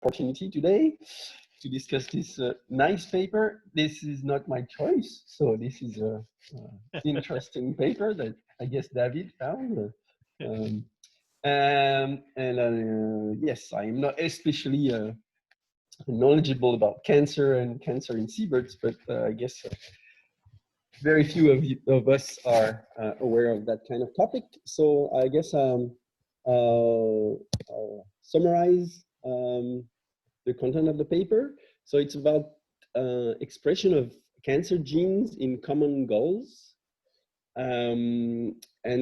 opportunity today to discuss this nice paper. This is not my choice, so this is a interesting paper that I guess David found. Yes, I am not especially knowledgeable about cancer and cancer in seabirds, but I guess very few of us are aware of that kind of topic. So I guess I'll summarize the content of the paper. So it's about expression of cancer genes in common gulls. And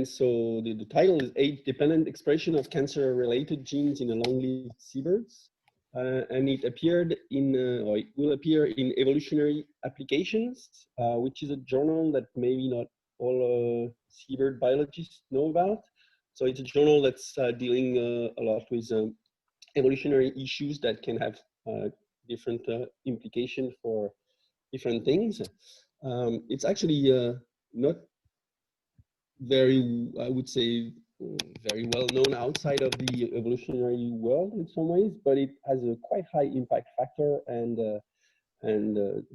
so the title is Age-Dependent Expression of Cancer-Related Genes in Long-Lived Seabirds. And it appeared in, or it will appear in Evolutionary Applications, which is a journal that maybe not all seabird biologists know about. So it's a journal that's dealing a lot with evolutionary issues that can have different implications for different things. It's actually not very, I would say, very well known outside of the evolutionary world in some ways, but it has a quite high impact factor, and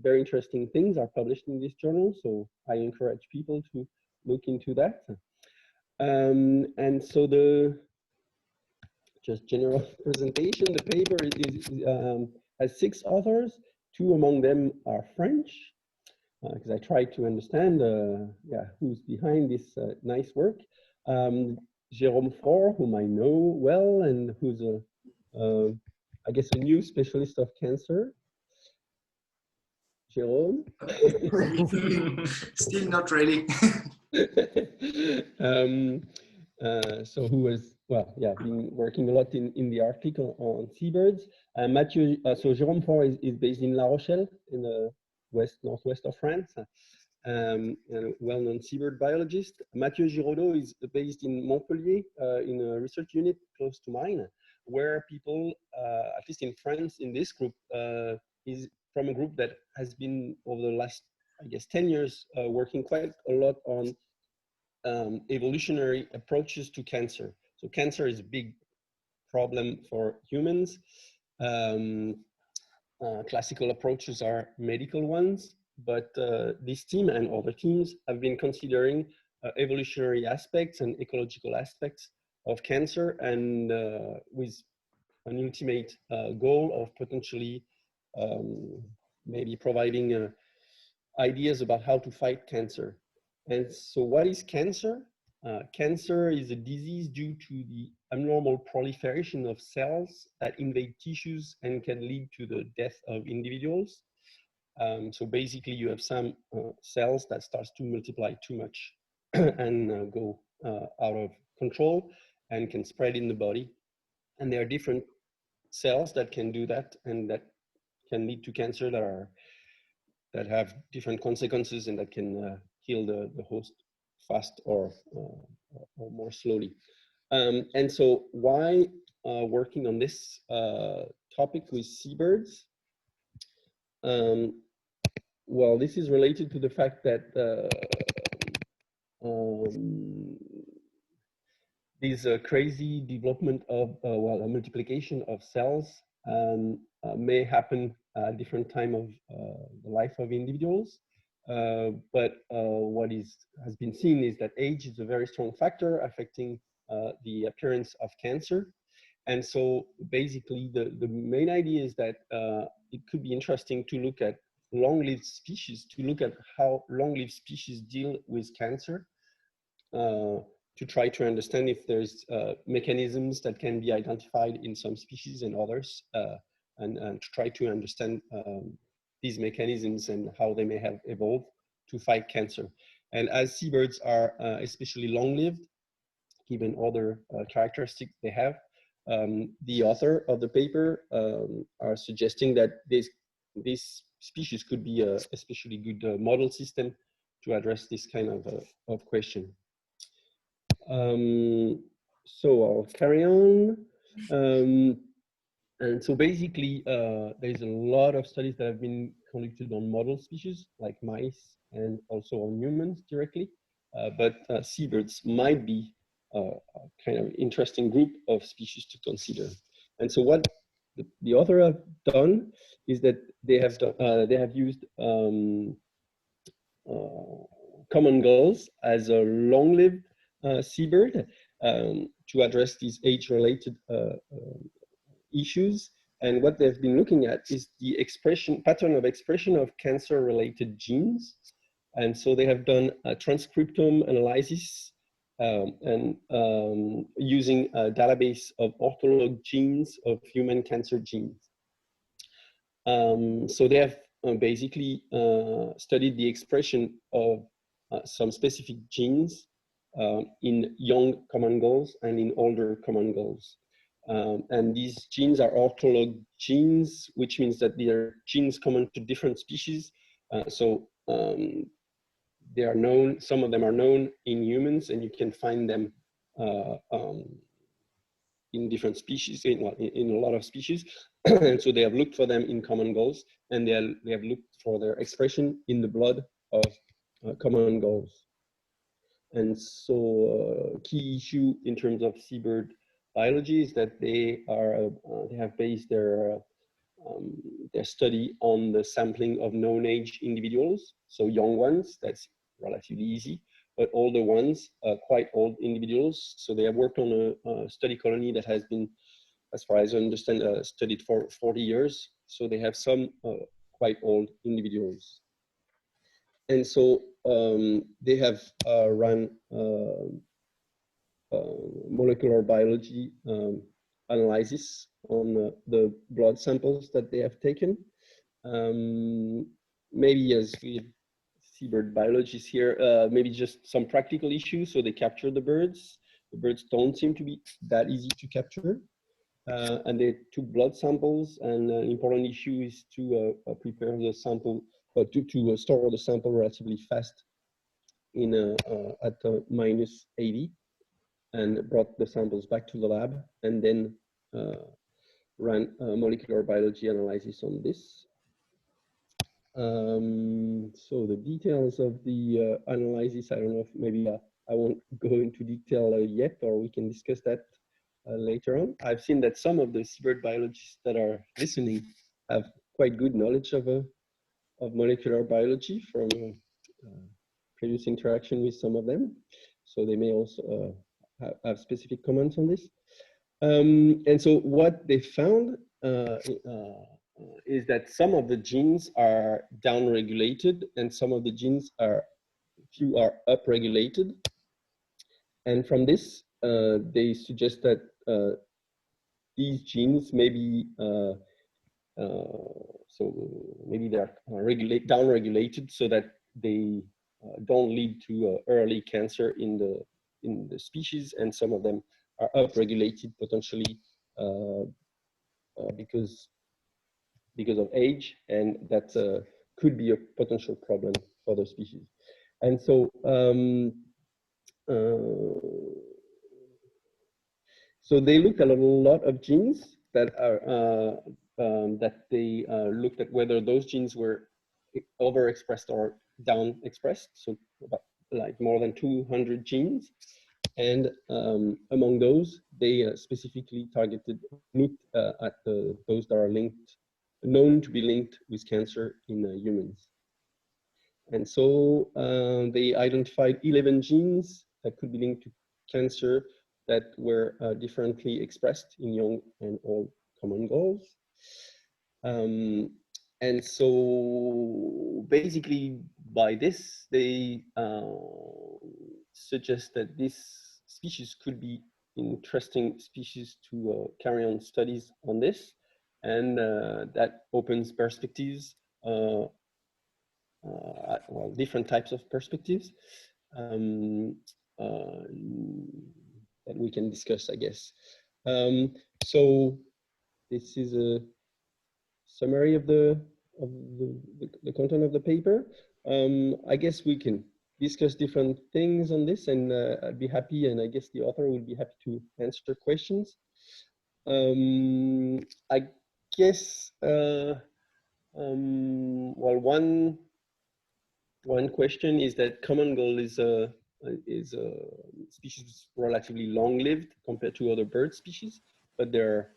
very interesting things are published in this journal. So I encourage people to look into that. And so the just general presentation, the paper has 6 authors. 2 among them are French, because I tried to understand who's behind this nice work. Jérôme Faure, whom I know well, and who's I guess a new specialist of cancer. Jérôme? Still not really. So who has, well, yeah, been working a lot in the Arctic on seabirds. Mathieu, so Jérôme Faure is based in La Rochelle in the northwest of France, and a well-known seabird biologist. Mathieu Giraudot is based in Montpellier in a research unit close to mine, where people, at least in France, in this group, is from a group that has been over the last, I guess, 10 years, working quite a lot on evolutionary approaches to cancer. So cancer is a big problem for humans. Classical approaches are medical ones, but this team and other teams have been considering evolutionary aspects and ecological aspects of cancer, and with an ultimate goal of potentially maybe providing ideas about how to fight cancer. And so what is cancer? Cancer is a disease due to the abnormal proliferation of cells that invade tissues and can lead to the death of individuals. So basically you have some cells that starts to multiply too much and go out of control and can spread in the body. And there are different cells that can do that, and that can lead to cancer that have different consequences and that can kill the host fast or more slowly. And so why working on this topic with seabirds? Well, this is related to the fact that this crazy development of, well, a multiplication of cells may happen at different time of the life of individuals. But what has been seen is that age is a very strong factor affecting the appearance of cancer. And so basically the main idea is that it could be interesting to look at long-lived species, to look at how long-lived species deal with cancer, to try to understand if there's mechanisms that can be identified in some species and others, and to try to understand these mechanisms and how they may have evolved to fight cancer. And as seabirds are especially long-lived, given other characteristics they have, the author of the paper are suggesting that this species could be a especially good model system to address this kind of question. So I'll carry on. And so basically, there's a lot of studies that have been conducted on model species like mice and also on humans directly. But seabirds might be a kind of interesting group of species to consider. And so what the author have done is that they have used common gulls as a long-lived seabird to address these age-related issues. And what they've been looking at is the pattern of expression of cancer-related genes. And so they have done a transcriptome analysis and using a database of ortholog genes of human cancer genes. So they have basically studied the expression of some specific genes in young common gulls and in older common gulls. And these genes are ortholog genes, which means that they are genes common to different species. They are known, some of them are known in humans, and you can find them in different species, in a lot of species. And so they have looked for them in common gulls, and they have looked for their expression in the blood of common gulls. And so key issue in terms of seabird biology is that they have based their study on the sampling of known age individuals. So young ones, that's relatively easy, but older ones, quite old individuals. So they have worked on a study colony that has been, as far as I understand, studied for 40 years. So they have some quite old individuals. And so they have run molecular biology analysis on the blood samples that they have taken. Maybe as we seabird biologists here, maybe just some practical issues. So they capture the birds. The birds don't seem to be that easy to capture. And they took blood samples, and an important issue is to prepare the sample, to store the sample relatively fast in at -80, and brought the samples back to the lab, and then ran molecular biology analysis on this. So the details of the analysis, I don't know if maybe I won't go into detail yet, or we can discuss that later on. I've seen that some of the seabird biologists that are listening have quite good knowledge of molecular biology from previous interaction with some of them. So they may also have specific comments on this. And so what they found is that some of the genes are downregulated and some of the genes few are upregulated. And from this, they suggest that these genes may be, so maybe they're downregulated so that they don't lead to early cancer in the species, and some of them are upregulated potentially because of age, and that could be a potential problem for the species. And so so they looked at a lot of genes that are that they looked at whether those genes were overexpressed or down expressed. So about like more than 200 genes. And among those, they specifically looked at those that are known to be linked with cancer in humans. And so they identified 11 genes that could be linked to cancer that were differently expressed in young and old common gulls. And so basically by this, they suggest that this species could be interesting species to carry on studies on this. And that opens perspectives, well, different types of perspectives that we can discuss, I guess. So this is a summary of the content of the paper. I guess we can discuss different things on this, and I'd be happy, and I guess the author will be happy to answer questions. I guess well, one question is that common gull is a species relatively long-lived compared to other bird species, but they're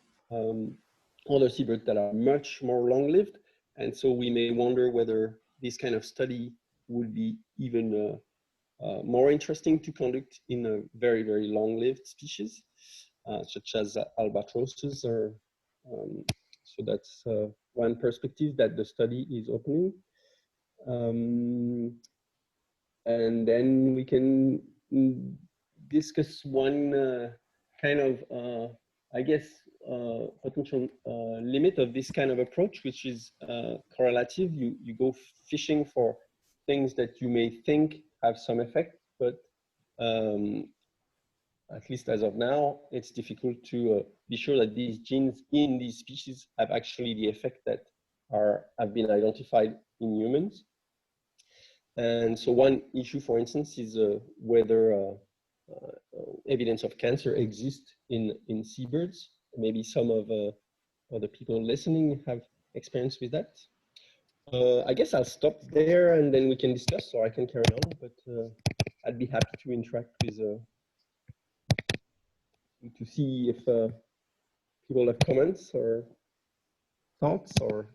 other seabirds that are much more long-lived. And so we may wonder whether this kind of study would be even more interesting to conduct in a very, very long-lived species, such as albatrosses. So that's one perspective that the study is opening. And then we can discuss one kind of, I guess, potential limit of this kind of approach, which is correlative. You go fishing for things that you may think have some effect, but at least as of now, it's difficult to be sure that these genes in these species have actually the effect that have been identified in humans. And so one issue, for instance, is whether evidence of cancer exists in seabirds. Maybe some of the people listening have experience with that. I guess I'll stop there and then we can discuss, or I can carry on, but I'd be happy to interact with, to see if people have comments or thoughts, or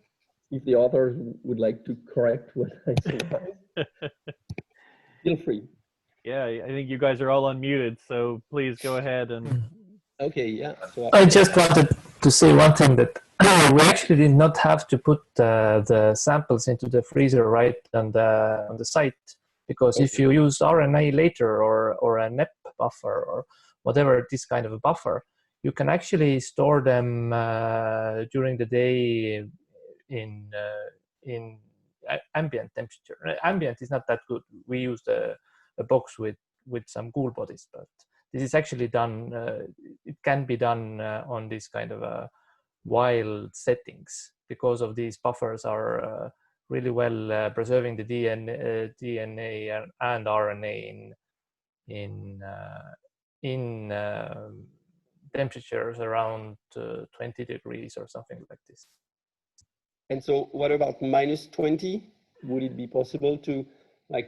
if the authors would like to correct what I said. Feel free. Yeah, I think you guys are all unmuted, so please go ahead and... Okay, yeah. So I just wanted to say one thing, that we actually did not have to put the samples into the freezer right on the site, because if you use RNA later or a NEP buffer or whatever, this kind of a buffer, you can actually store them during the day in ambient temperature. Ambient is not that good. We used a box with some ghoul bodies, but this is actually done. It can be done on this kind of wild settings, because of these buffers are really well preserving the DNA and RNA in temperatures around 20 degrees or something like this. And so what about minus 20? Would it be possible to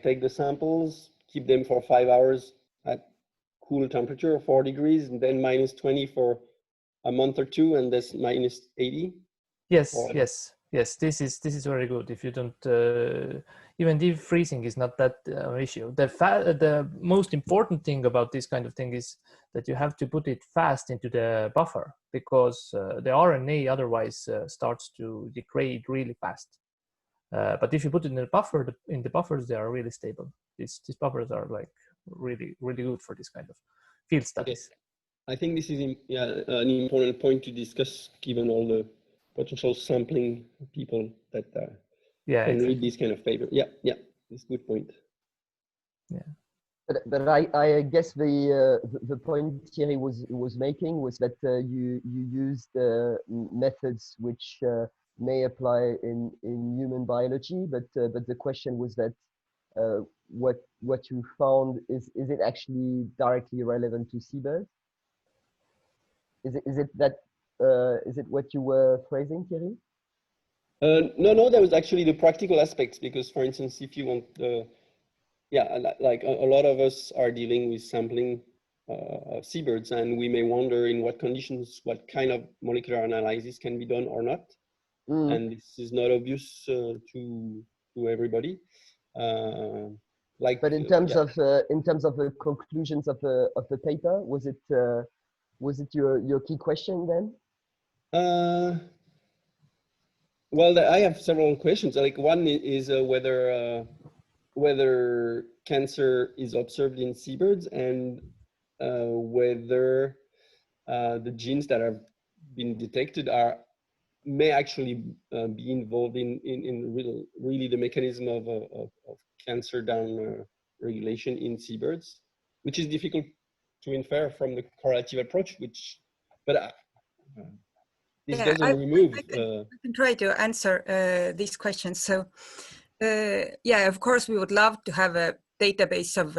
take the samples, keep them for 5 hours at cool temperature, 4 degrees, and then minus 20 for a month or two, and that's minus 80? Yes, yes. This is very good. If you don't, even deep freezing is not that issue. The most important thing about this kind of thing is that you have to put it fast into the buffer, because the RNA otherwise starts to degrade really fast. But if you put it in the buffer, in the buffers, they are really stable. These buffers are really good for this kind of field studies. Okay. I think this is an important point to discuss, given all the potential sampling people that can read this kind of paper. Yeah, it's a good point. Yeah. But I guess the point Thierry was making was that you used methods which may apply in human biology, but the question was that what you found is it actually directly relevant to seabirds? Is it what you were phrasing, Thierry? No, that was actually the practical aspects, because, for instance, if you want a lot of us are dealing with sampling of seabirds, and we may wonder in what conditions, what kind of molecular analysis can be done or not. And this is not obvious to everybody. But in terms of the conclusions of the paper, was it your key question then? Well, I have several questions. One is whether cancer is observed in seabirds, and whether the genes that have been detected may actually be involved in really the mechanism of cancer down regulation in seabirds, which is difficult to infer from the correlative approach, but this doesn't remove. I can try to answer these questions. So, of course, we would love to have a database of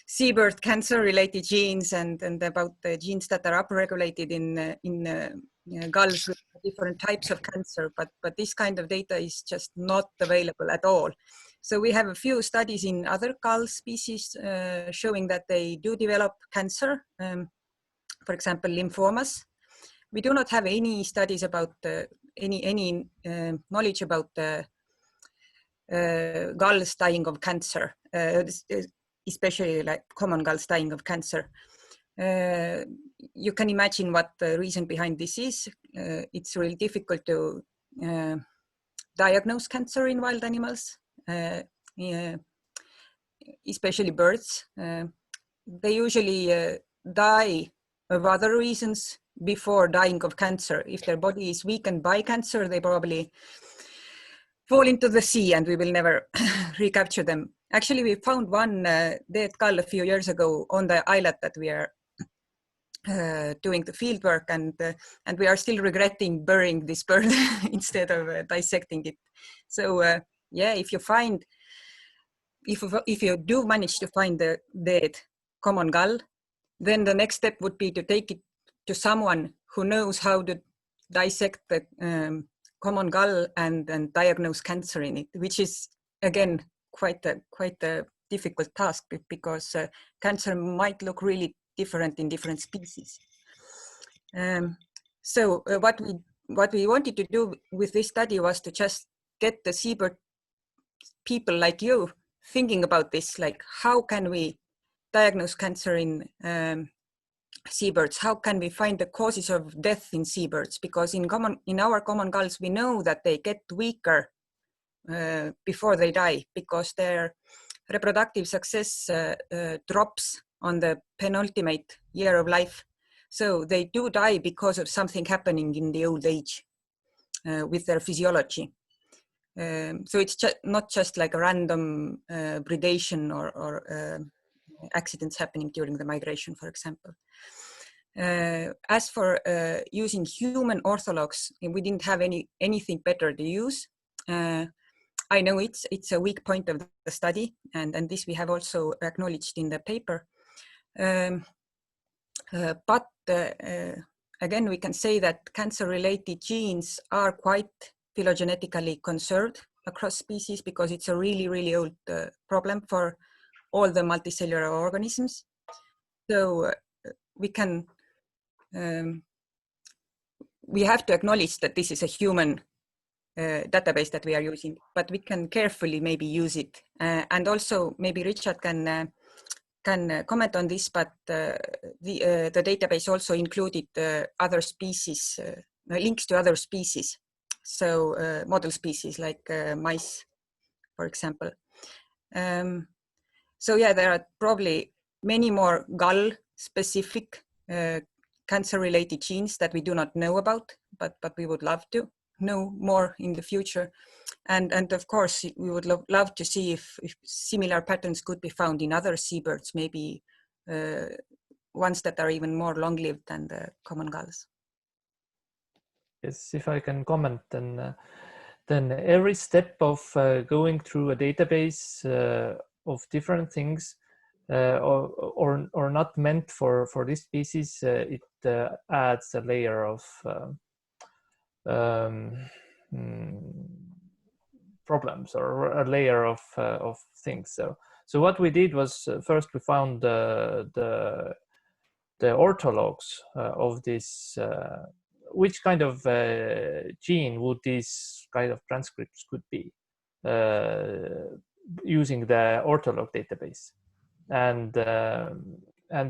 seabird cancer-related genes and about the genes that are upregulated in gulls with different types of cancer, but this kind of data is just not available at all. So we have a few studies in other gull species showing that they do develop cancer, for example, lymphomas. we do not have any studies about any knowledge about gulls dying of cancer, especially like common gulls dying of cancer. You can imagine what the reason behind this is. It's really difficult to diagnose cancer in wild animals, especially birds. They usually die of other reasons before dying of cancer. If their body is weakened by cancer, they probably fall into the sea and we will never recapture them. Actually, we found one dead gull a few years ago on the islet that we are doing the field work, and we are still regretting burying this bird instead of dissecting it. So yeah, if you do manage to find the dead common gull, then the next step would be to take it to someone who knows how to dissect the common gull and diagnose cancer in it, which is again quite a difficult task, because cancer might look really different in different species. So what we wanted to do with this study was to just get the seabird people like you thinking about this, like how can we diagnose cancer in seabirds? How can we find the causes of death in seabirds? Because in our common gulls, we know that they get weaker before they die, because their reproductive success drops on the penultimate year of life. So they do die because of something happening in the old age with their physiology. So it's not just like a random predation or accidents happening during the migration, for example. As for using human orthologs, we didn't have anything better to use. I know it's a weak point of the study, and this we have also acknowledged in the paper. But again, we can say that cancer-related genes are quite phylogenetically conserved across species, because it's a really, really old problem for all the multicellular organisms. So we can, we have to acknowledge that this is a human database that we are using, but we can carefully maybe use it. And also maybe Richard can comment on this, but the database also included other species, links to other species. So model species like mice, for example. So yeah, there are probably many more gull-specific cancer-related genes that we do not know about, but we would love to know more in the future. And of course, we would love to see if similar patterns could be found in other seabirds, maybe ones that are even more long-lived than the common gulls. Yes, if I can comment, then every step of going through a database of different things or not meant for this species, it adds a layer of problems, or a layer of things. So what we did was first we found the orthologs of this. Which kind of gene would these kind of transcripts could be using the ortholog database, and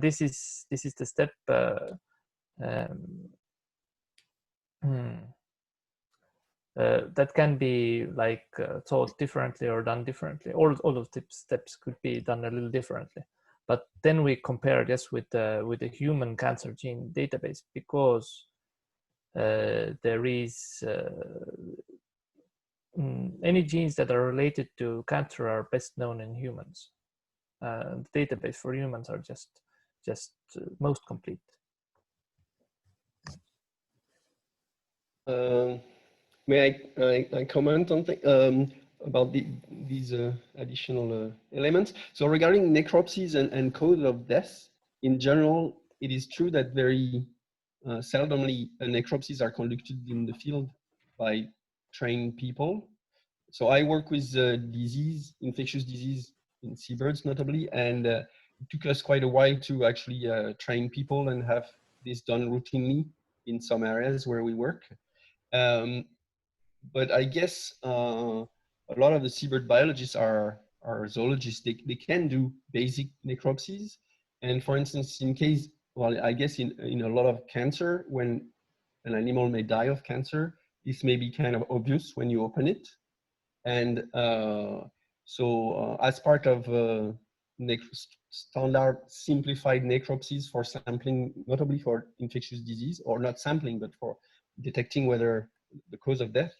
this is the step that can be like thought differently or done differently. All of the steps could be done a little differently, but then we compare this with the human cancer gene database, because there is any genes that are related to cancer are best known in humans. The database for humans are just most complete. May I comment on about these additional elements? So regarding necropsies and cause of death, in general, it is true that very seldomly necropsies are conducted in the field by trained people. So I work with infectious disease in seabirds notably, and it took us quite a while to actually train people and have this done routinely in some areas where we work. But I guess a lot of the seabird biologists are zoologists. They can do basic necropsies. And for instance, in case, well, I guess in a lot of cancer, when an animal may die of cancer, this may be kind of obvious when you open it. And so as part of standard simplified necropsies for sampling, notably for infectious disease, or not sampling, but for detecting whether the cause of death,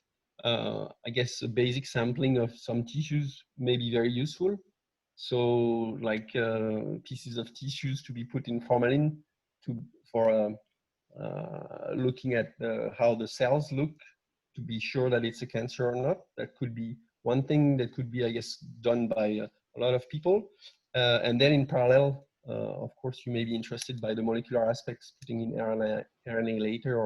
I guess a basic sampling of some tissues may be very useful. So like pieces of tissues to be put in formalin for looking at how the cells look, to be sure that it's a cancer or not. That could be one thing that could be, I guess, done by a lot of people. And then in parallel, of course, you may be interested by the molecular aspects, putting in RNA later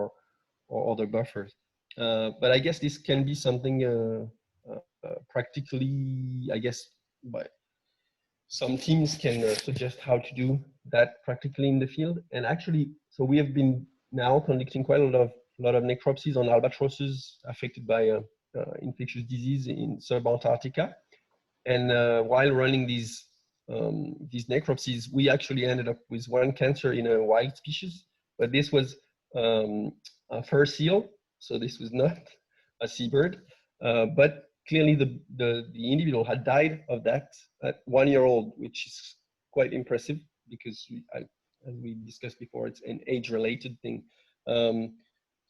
or other buffers. But I guess this can be something practically, I guess, by some teams can suggest how to do that practically in the field. And actually, so we have been now conducting quite a lot of necropsies on albatrosses affected by infectious disease in subantarctica. And while running these necropsies, we actually ended up with one cancer in a wild species, but this was a fur seal, so this was not a seabird. But clearly the individual had died of that at 1 year old, which is quite impressive because as we discussed before, it's an age-related thing.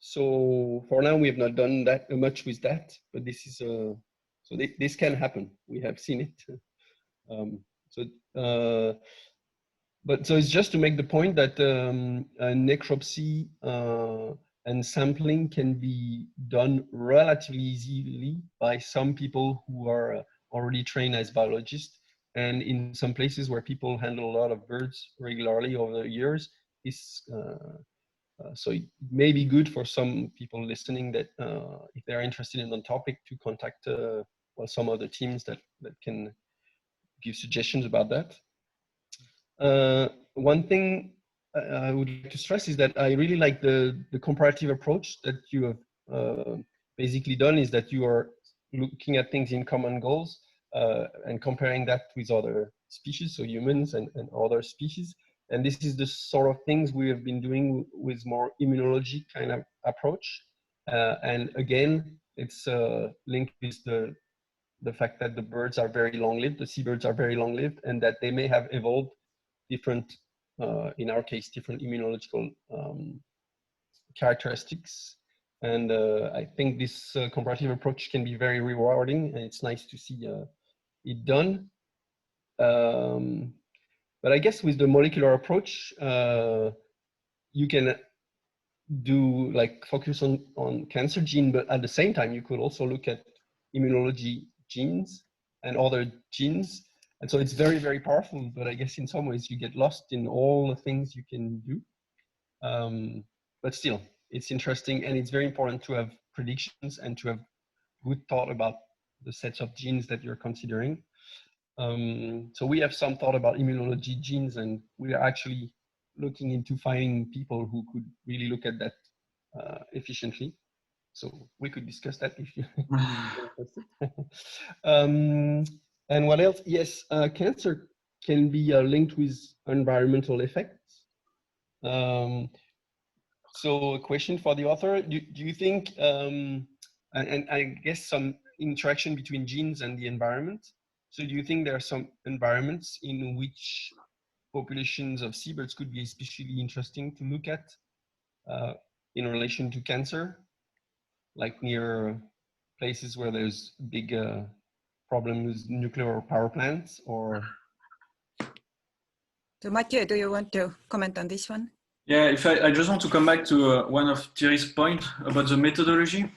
So for now, we have not done that much with that, but this is so this can happen. We have seen it. But so it's just to make the point that necropsy and sampling can be done relatively easily by some people who are already trained as biologists. And in some places where people handle a lot of birds regularly over the years, so it may be good for some people listening that if they're interested in the topic, to contact well, some of the teams that can give suggestions about that. One thing I would like to stress is that I really like the comparative approach that you have basically done, is that you are looking at things in common goals and comparing that with other species, so humans and other species. And this is the sort of things we have been doing with more immunology kind of approach. And again, it's linked with the fact that the birds are very long-lived, the seabirds are very long-lived, and that they may have evolved different, in our case, different immunological characteristics. And I think this comparative approach can be very rewarding, and it's nice to see it done. But I guess with the molecular approach, you can do like focus on cancer gene, but at the same time, you could also look at immunology genes and other genes. And so it's very, very powerful, but I guess in some ways you get lost in all the things you can do. But still, it's interesting, and it's very important to have predictions and to have good thought about the sets of genes that you're considering. So we have some thought about immunology genes, and we are actually looking into finding people who could really look at that efficiently. So we could discuss that if you're interested. And what else? Yes, cancer can be linked with environmental effects. So a question for the author, do you think, and I guess some interaction between genes and the environment. So do you think there are some environments in which populations of seabirds could be especially interesting to look at in relation to cancer, like near places where there's big problem with nuclear power plants? Or so Mathieu, do you want to comment on this one? Yeah, if I just want to come back to one of Thierry's point about the methodology.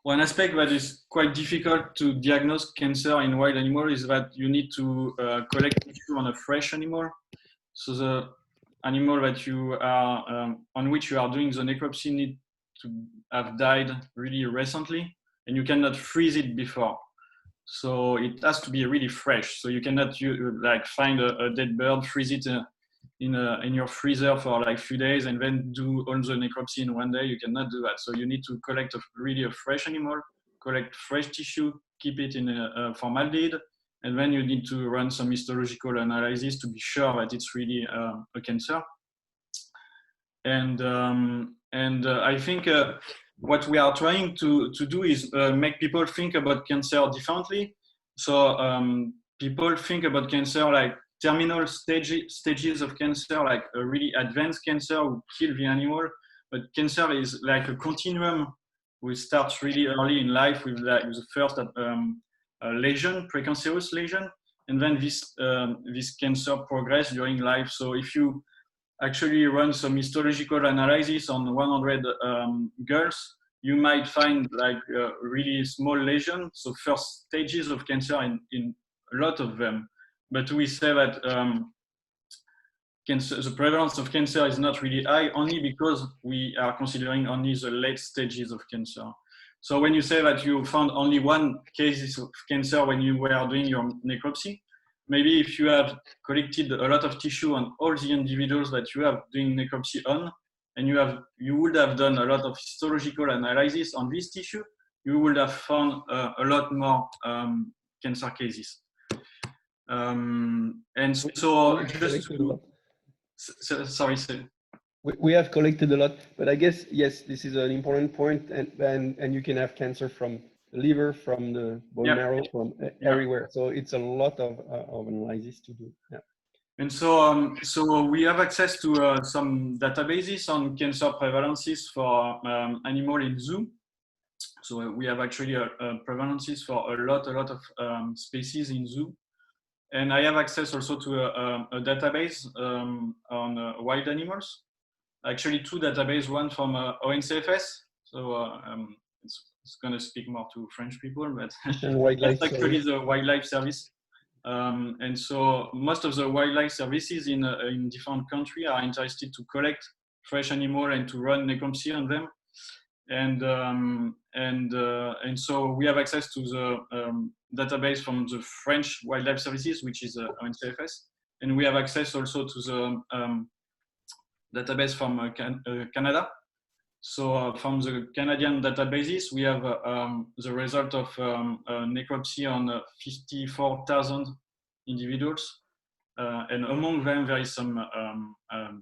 One aspect that is quite difficult to diagnose cancer in wild animal is that you need to collect tissue on a fresh animal. So the animal that you are on which you are doing the necropsy need to have died really recently, and you cannot freeze it before. So it has to be really fresh. So you cannot like find a dead bird, freeze it in your freezer for like a few days and then do all the necropsy in one day. You cannot do that. So you need to collect really a fresh animal, collect fresh tissue, keep it in a formaldehyde, and then you need to run some histological analysis to be sure that it's really a cancer. And I think what we are trying to do is make people think about cancer differently. So people think about cancer like terminal stages of cancer, like a really advanced cancer will kill the animal. But cancer is like a continuum. We start really early in life with the first lesion, precancerous lesion, and then this cancer progress during life. So if you actually run some histological analysis on 100 girls, you might find like a really small lesion. So first stages of cancer in a lot of them. But we say that the prevalence of cancer is not really high only because we are considering only the late stages of cancer. So when you say that you found only one case of cancer when you were doing your necropsy, maybe if you have collected a lot of tissue on all the individuals that you have doing necropsy on, and you would have done a lot of histological analysis on this tissue, you would have found a lot more cancer cases. And so just to, sorry, we have collected a lot, but I guess, yes, this is an important point, and you can have cancer from the liver, from the bone marrow, from everywhere. So it's a lot of analysis to do. Yeah. And so, so we have access to some databases on cancer prevalences for animal in zoo. So we have actually prevalences for a lot of species in zoo. And I have access also to a database on wild animals. Actually, two databases, one from ONCFS. So it's going to speak more to French people, but that's actually the wildlife service. And so most of the wildlife services in different countries are interested to collect fresh animal and to run necropsy on them. And so we have access to the database from the French Wildlife Services, which is ONCFS, and we have access also to the database from Canada. So from the Canadian databases, we have the result of necropsy on 54,000 individuals, and among them there is some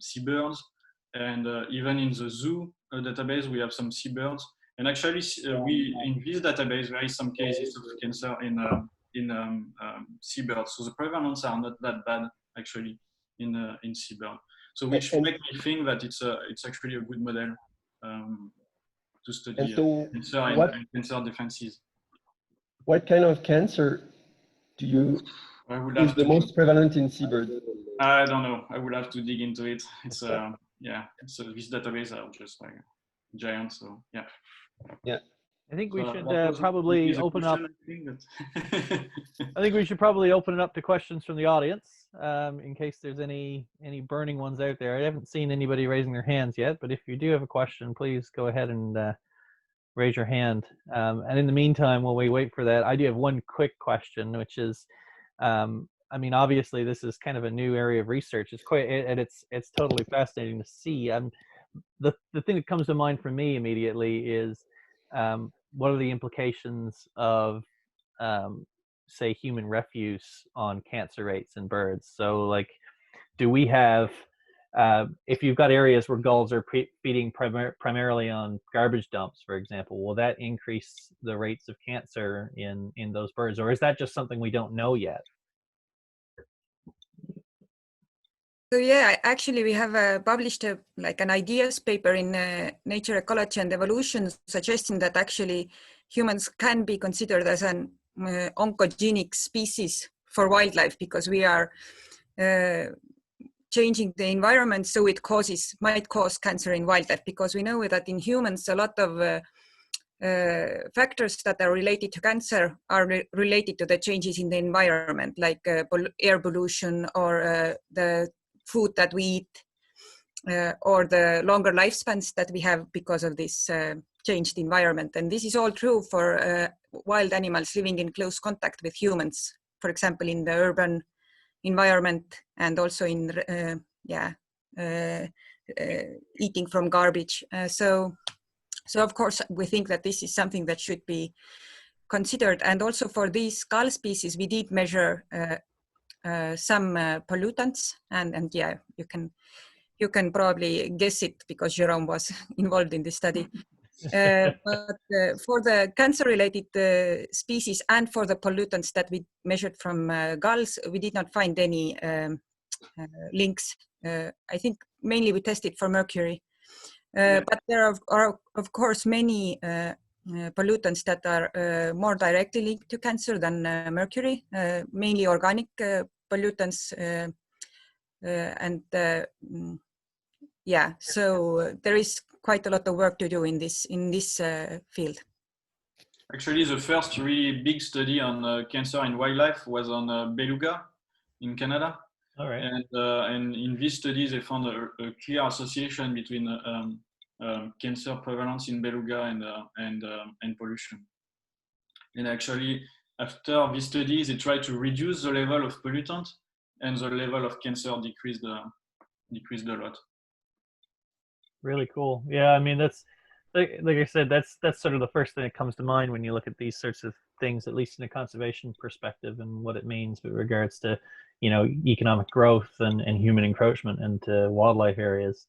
seabirds, and even in the zoo database we have some seabirds. And actually, in this database there is some cases of cancer in seabirds. So the prevalence are not that bad actually in seabird. So which makes me think that it's actually a good model to study cancer and cancer defenses. What kind of cancer do you is the most prevalent in seabird? I don't know. I would have to dig into it. It's yeah. So this database are just like giant. So yeah. Yeah. I think we should probably open up. I think we should probably open it up to questions from the audience, in case there's any burning ones out there. I haven't seen anybody raising their hands yet, but if you do have a question, please go ahead and raise your hand. And in the meantime, while we wait for that, I do have one quick question, which is, I mean, obviously this is kind of a new area of research. It's quite, and it's totally fascinating to see. The thing that comes to mind for me immediately is, what are the implications of, say, human refuse on cancer rates in birds? So, like, do we have, if you've got areas where gulls are feeding primarily on garbage dumps, for example, will that increase the rates of cancer in those birds, or is that just something we don't know yet? So yeah, actually we have published like an ideas paper in Nature Ecology and Evolution, suggesting that actually humans can be considered as an oncogenic species for wildlife, because we are changing the environment, so it might cause cancer in wildlife, because we know that in humans a lot of factors that are related to cancer are related to the changes in the environment, like air pollution, or the food that we eat, or the longer lifespans that we have because of this changed environment. And this is all true for wild animals living in close contact with humans, for example, in the urban environment, and also in yeah, eating from garbage. So of course we think that this is something that should be considered. And also for these gull species, we did measure some pollutants, and yeah, you can probably guess it because Jerome was involved in this study. But for the cancer-related species and for the pollutants that we measured from gulls, we did not find any links. I think mainly we tested for mercury. But there are of course many pollutants that are more directly linked to cancer than mercury, mainly organic pollutants. Yeah, so there is quite a lot of work to do in this field. Actually, the first really big study on cancer in wildlife was on beluga in Canada. All right. And in this study, they found a clear association between cancer prevalence in beluga and pollution. And actually, after this study, they tried to reduce the level of pollutant, and the level of cancer decreased a lot. Really cool. Yeah, I mean, that's like I said, that's sort of the first thing that comes to mind when you look at these sorts of things, at least in a conservation perspective, and what it means with regards to, you know, economic growth and human encroachment into wildlife areas.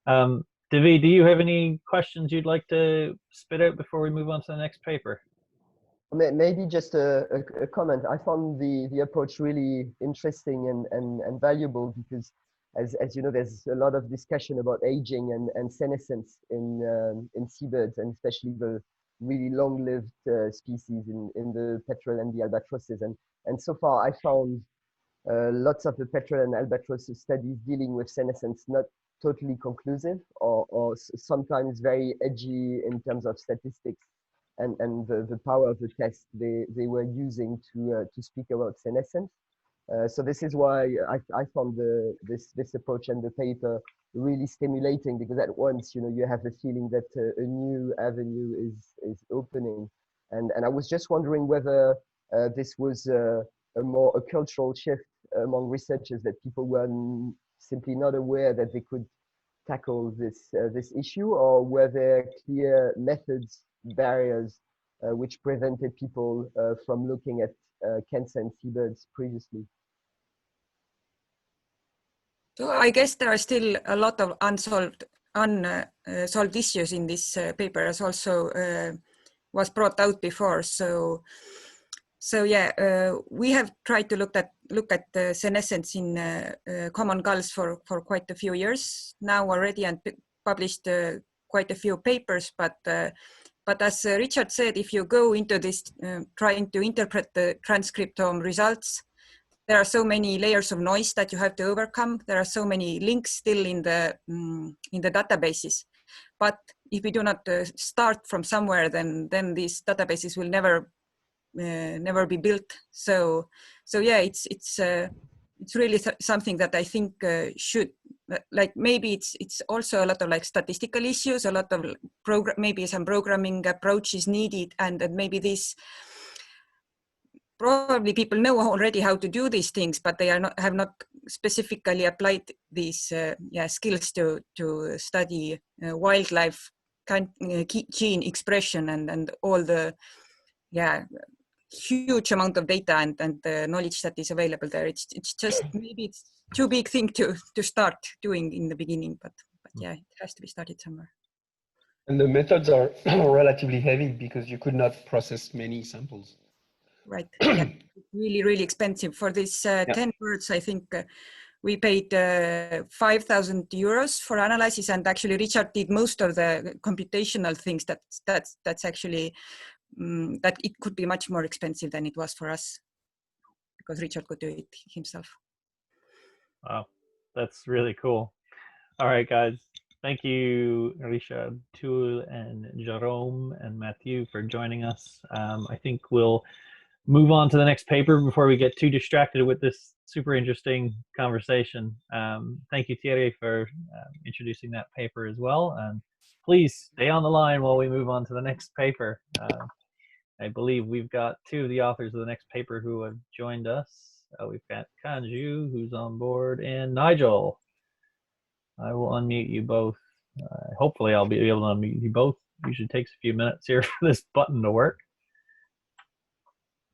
David, do you have any questions you'd like to spit out before we move on to the next paper? Maybe just a comment. I found the approach really interesting and valuable because, as you know, there's a lot of discussion about aging and senescence in seabirds, and especially the really long-lived species in the petrel and the albatrosses. And so far, I found lots of the petrel and albatross studies dealing with senescence not totally conclusive, or sometimes very edgy in terms of statistics and the power of the test they were using to speak about senescence. So this is why I found this approach and the paper really stimulating, because at once, you know, you have the feeling that a new avenue is opening. And I was just wondering whether this was a cultural shift among researchers, that people were simply not aware that they could tackle this issue, or were there clear methods, barriers which prevented people from looking at cancer and seabirds previously? So I guess there are still a lot of unsolved issues in this paper, as also was brought out before. So yeah, we have tried to look at the senescence in common gulls for quite a few years now already, and published quite a few papers. But as Richard said, if you go into this trying to interpret the transcriptome results, there are so many layers of noise that you have to overcome. There are so many links still in the databases. But if we do not start from somewhere, then these databases will never be built. So yeah, it's really something that I think should, like, maybe it's also a lot of like statistical issues, a lot of maybe some programming approach is needed, and maybe this. Probably people know already how to do these things, but they have not specifically applied these skills to study wildlife gene expression and all the huge amount of data and the knowledge that is available there. It's just maybe it's too big thing to start doing in the beginning, but yeah, it has to be started somewhere. And the methods are relatively heavy because you could not process many samples. Right. Yeah. Really, really expensive. For this 10 birds, I think we paid 5,000 euros for analysis, and actually Richard did most of the computational things. That's actually that it could be much more expensive than it was for us, because Richard could do it himself. Wow, that's really cool. All right, guys. Thank you, Richard, Toul, and Jerome, and Matthew for joining us. I think we'll move on to the next paper before we get too distracted with this super interesting conversation. Thank you, Thierry, for introducing that paper as well. And please stay on the line while we move on to the next paper. I believe we've got two of the authors of the next paper who have joined us. We've got Kanju, who's on board, and Nigel. I will unmute you both. Hopefully I'll be able to unmute you both. Usually takes a few minutes here for this button to work.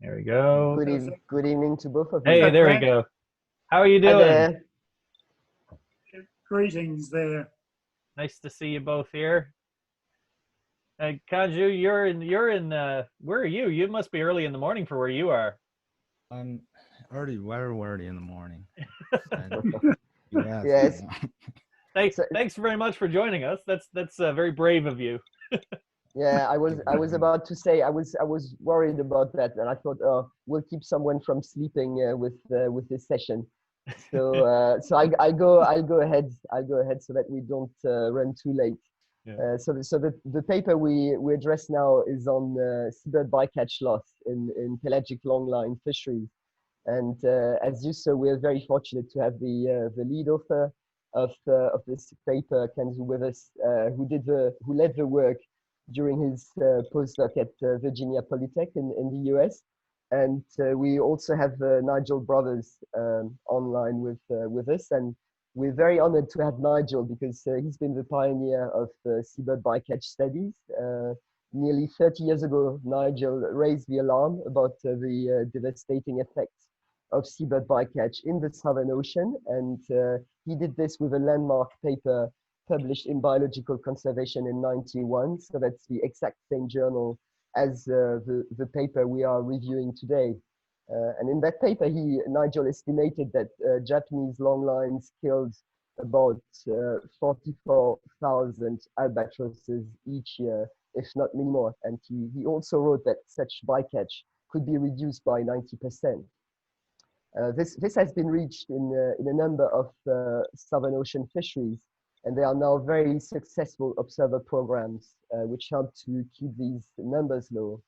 There we go. Good evening to both of you. Hey, there we go. How are you Hi doing? there. Greetings there. Nice to see you both here. Kanju, you're in where are you? You must be early in the morning for where you are. I'm very early in the morning. Yes. Thanks very much for joining us. That's very brave of you. Yeah, I was about to say I was worried about that, and I thought, oh, we'll keep someone from sleeping with this session. So I go ahead so that we don't run too late. Yeah. So the paper we address now is on seabird bycatch loss in pelagic longline fisheries, and as you saw, we are very fortunate to have the lead author of this paper, Kanzu, with us, who led the work during his postdoc at Virginia Polytech in the US. And we also have Nigel Brothers online with us, and we're very honored to have Nigel because he's been the pioneer of seabird bycatch studies. Nearly 30 years ago, Nigel raised the alarm about the devastating effects of seabird bycatch in the Southern Ocean, and he did this with a landmark paper published in Biological Conservation in '91. So that's the exact same journal as the paper we are reviewing today. And in that paper, Nigel estimated that Japanese longlines killed about 44,000 albatrosses each year, if not many more. And he also wrote that such bycatch could be reduced by 90%. This has been reached in a number of Southern Ocean fisheries, and there are now very successful observer programs which help to keep these numbers low.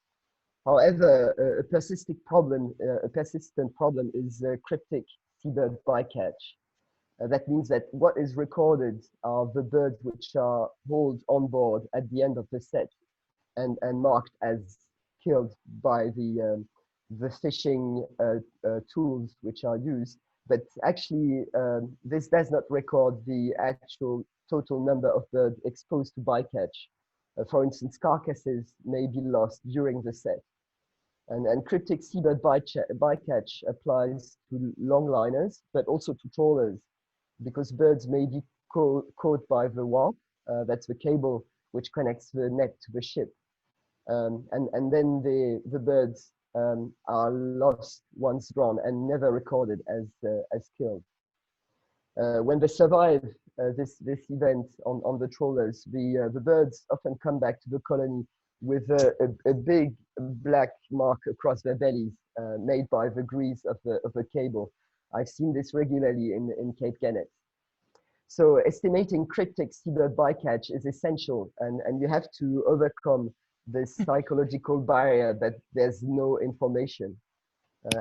However, a persistent problem is cryptic seabird bycatch. That means that what is recorded are the birds which are hauled on board at the end of the set and marked as killed by the fishing tools which are used. But actually, this does not record the actual total number of birds exposed to bycatch. For instance, carcasses may be lost during the set. And cryptic seabird bycatch applies to longliners, but also to trawlers, because birds may be caught by the warp, that's the cable which connects the net to the ship. And then the birds are lost once drawn and never recorded as killed. When they survive this event on the trawlers, the birds often come back to the colony with a big black mark across their bellies made by the grease of the cable. I've seen this regularly in Cape Kenneth. So estimating cryptic seabird bycatch is essential, and you have to overcome this psychological barrier that there's no information.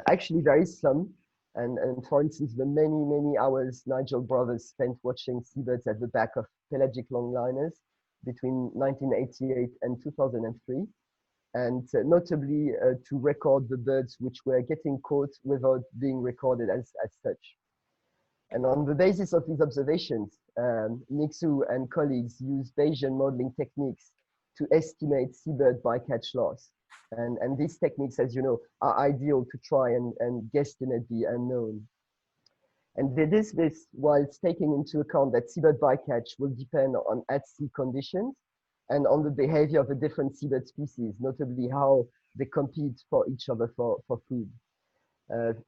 Actually, there is some, and for instance, the many hours Nigel Brothers spent watching seabirds at the back of pelagic longliners between 1988 and 2003, and notably to record the birds which were getting caught without being recorded as such. And on the basis of these observations, Nixu and colleagues used Bayesian modeling techniques to estimate seabird bycatch loss. And these techniques, as you know, are ideal to try and guesstimate the unknown. And they did this whilst taking into account that seabird bycatch will depend on at-sea conditions and on the behavior of the different seabird species, notably how they compete for each other for food.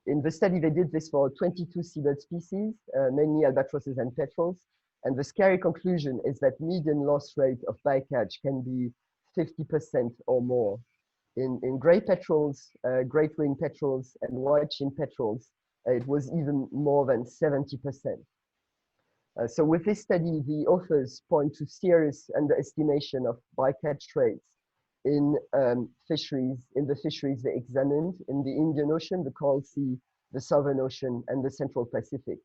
In the study, they did this for 22 seabird species, mainly albatrosses and petrels. And the scary conclusion is that median loss rate of bycatch can be 50% or more. In gray petrels, great wing petrels, and white-chin petrels, it was even more than 70%. So with this study, the authors point to serious underestimation of bycatch rates in the fisheries they examined in the Indian Ocean, the Coral Sea, the Southern Ocean, and the Central Pacific.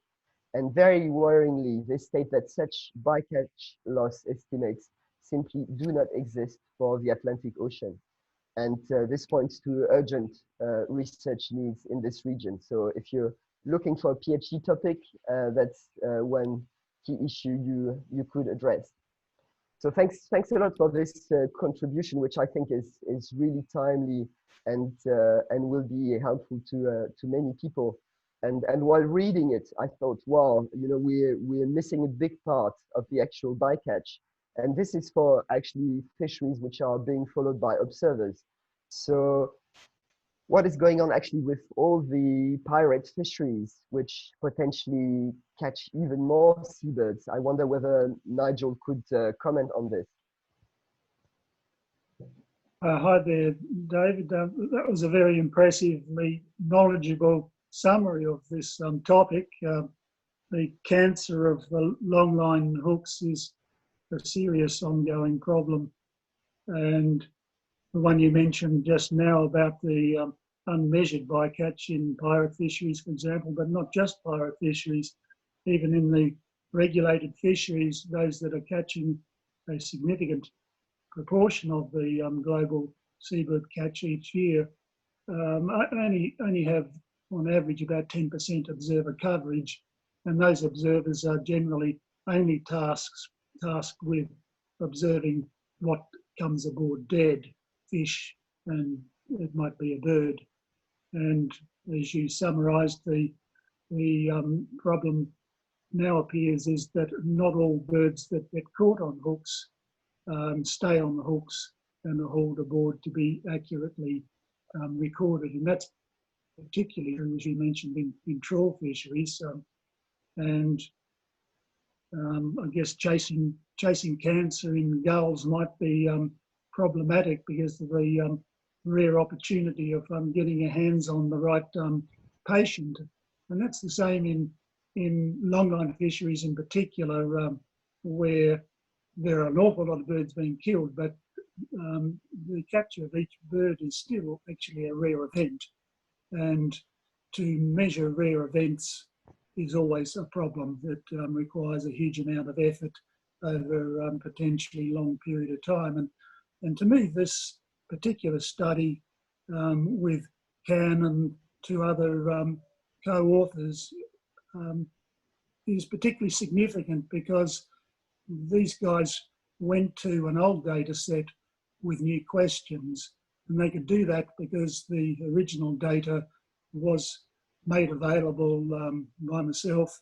And very worryingly, they state that such bycatch loss estimates simply do not exist for the Atlantic Ocean. And this points to urgent research needs in this region. So if you're looking for a PhD topic, that's one key issue you could address. So thanks a lot for this contribution, which I think is really timely and will be helpful to many people. And while reading it, I thought, wow, you know, we're missing a big part of the actual bycatch, and this is for actually fisheries which are being followed by observers. So what is going on actually with all the pirate fisheries, which potentially catch even more seabirds? I wonder whether Nigel could comment on this. Hi there, David. That was a very impressively knowledgeable summary of this topic. The cancer of the longline hooks is a serious ongoing problem. And the one you mentioned just now about the unmeasured bycatch in pirate fisheries, for example, but not just pirate fisheries, even in the regulated fisheries, those that are catching a significant proportion of the global seabird catch each year, only have on average about 10% observer coverage, and those observers are generally only tasked with observing what comes aboard dead fish, and it might be a bird. And as you summarised, the problem now appears is that not all birds that get caught on hooks stay on the hooks and are hauled aboard to be accurately recorded. And that's particularly true, as you mentioned, in trawl fisheries. And I guess chasing cancer in gulls might be problematic because of the rare opportunity of getting your hands on the right patient. And that's the same in longline fisheries in particular, where there are an awful lot of birds being killed, but the capture of each bird is still actually a rare event. And to measure rare events is always a problem that requires a huge amount of effort over a potentially long period of time. And to me, this particular study with Can and two other co-authors is particularly significant because these guys went to an old data set with new questions, and they could do that because the original data was made available by myself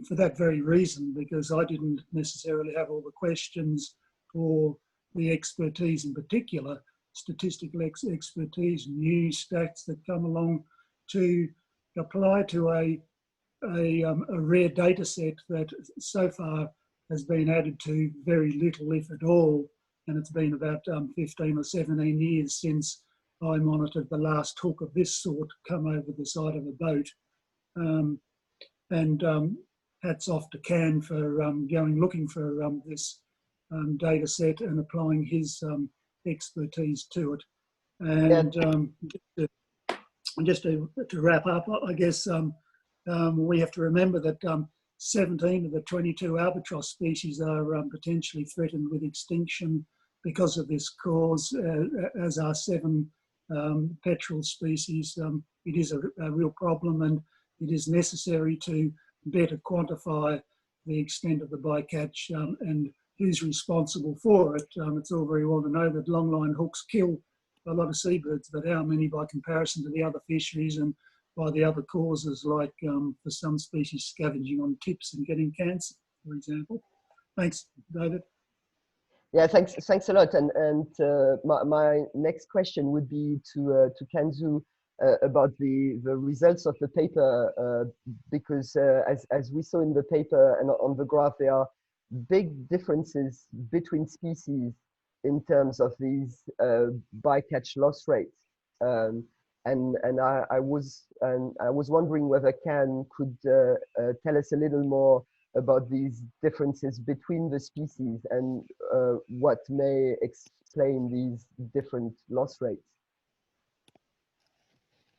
for that very reason, because I didn't necessarily have all the questions or the expertise, in particular statistical expertise, new stats that come along to apply to a rare data set that so far has been added to very little, if at all, and it's been about 15 or 17 years since I monitored the last hook of this sort come over the side of a boat. Hats off to Can for going looking for this data set and applying his expertise to it. And just to wrap up, I guess we have to remember that 17 of the 22 albatross species are potentially threatened with extinction because of this cause, as are 7 petrel species. It is a real problem, and it is necessary to better quantify the extent of the bycatch and who's responsible for it. It's all very well to know that longline hooks kill a lot of seabirds, but how many by comparison to the other fisheries and by the other causes, like for some species scavenging on tips and getting cancer, for example. Thanks, David. Yeah, thanks a lot. And my next question would be to Kanzu about the results of the paper, because as we saw in the paper and on the graph, there are big differences between species in terms of these bycatch loss rates. And I was wondering whether Can could tell us a little more about these differences between the species and what may explain these different loss rates.